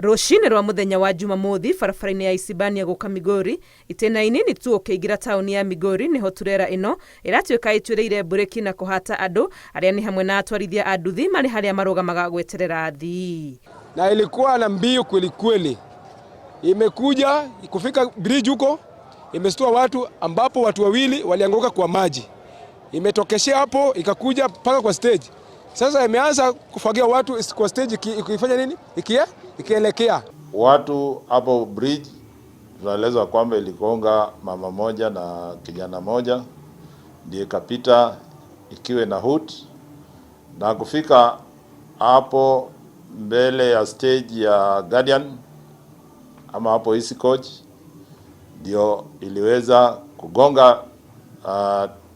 Rucini rwa muthenya wa Jumamothi barabara-ini ya Isibania guka Migori itena-ini ni tu ukiingira tauni ya Migori niho turera ino iratuika itwireire bureki na kuhata andu aria ni hamwe na atwarithia a nduthi mari haria marugamaga gweterera athii. Na ilikuwa na mbio kweli kweli. Imekuja kufika bridge huko imestua watu ambapo watu wawili walianguka kwa maji. Imetokeshea hapo ikakuja mpaka kwa stage. Sasa imeanza kufagia watu kwa stage ikifanya nini? Ikielekea watu hapo bridge. Tunaeleza kwamba iligonga mama moja na kijana moja, ndiye kapita ikiwe na hood, na kufika hapo mbele ya stage ya Guardian ama hapo Easy Coach ndio iliweza kugonga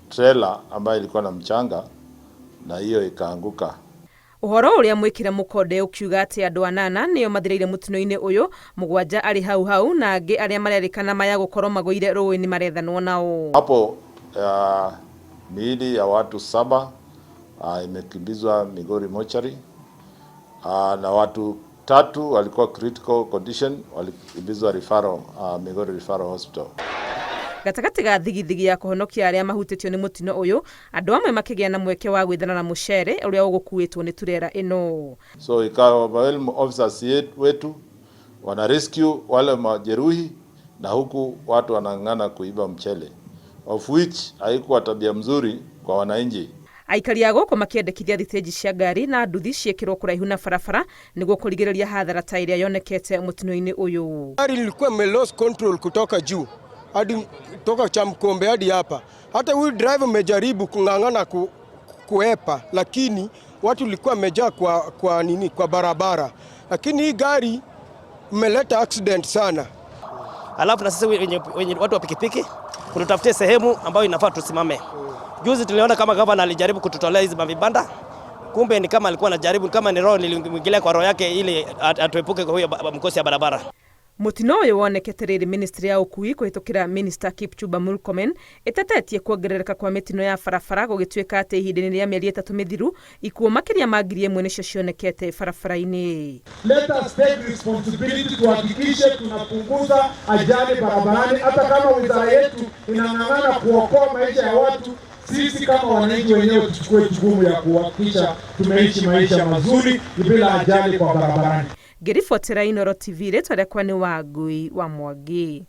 trailer ambayo ilikuwa na mchanga na hiyo ikaanguka. Uhoro uria mwikire mukode ukiuga ati andu 8 niyo mathireire mutino-ini uyu, 7 ari hau na angi aria marerikana maya gukorwo magoire ruini marethanwo nao. Hapo miili ya watu 7 imekimbizwa Migori Mochari, na watu 3 walikuwa critical condition walikimbizwa referral Migori Referral Hospital. Gatagati ga thigithigi ya kuhonokia aria mahutitio ni mutino uyu, andu amwe makigia na mweke wa gwithana na mucere uria ugukuitwo ni turera ino. So ikawa officers wetu wana rescue wale majeruhi, na huku watu wanang'ana kuiba mchele, of which haikuwa tabia mzuri kwa wananchi. Aikari ago makiendekithia thiteji cia ngari na nduthi ciekirwo kuraihu na barabara niguo kurigiriria hathara ta iria yonekete mutino-ini uyu. Gari lilikuwa lost control kutoka juu hadi toka Chamkombe hadi hapa. Hata huyu driver amejaribu kung'ang'ana kuepa, lakini watu walikuwa wamejaa kwa barabara. Lakini hii gari imeleta accident sana. Alafu na sisi wenye watu wa pikipiki kututafutia sehemu ambayo inafaa tusimame. Juzi tuliona kama gavana alijaribu kututolea hizi mavibanda. Kumbe ni kama alikuwa anajaribu, kama ni roho nilimwingilia kwa roho yake ili atuepuke kwa huyo mkosi ya barabara. Mutino uyu wonekete riri ministry ya ukui kuhitukira Minister Kipchumba Murkomen itatetie kuongerereka kwa mitino ya barabara gugituika ati ihinda-ini ria mieri 3 mithiru ikuo makiria ma 1,000 nicio cionekete barabara-ini. Let us take responsibility tuhakikishe tunapunguza ajali barabarani. Hata kama wizara yetu inang'ang'ana kuokoa maisha ya watu, sisi kama wananchi wenyewe tuchukue jukumu ya kuhakikisha tumeishi maisha mazuri bila ajali kwa barabarani. Ngiribotera Inooro TV, rĩtwa rĩakwa nĩ Wangui wa Mwangi.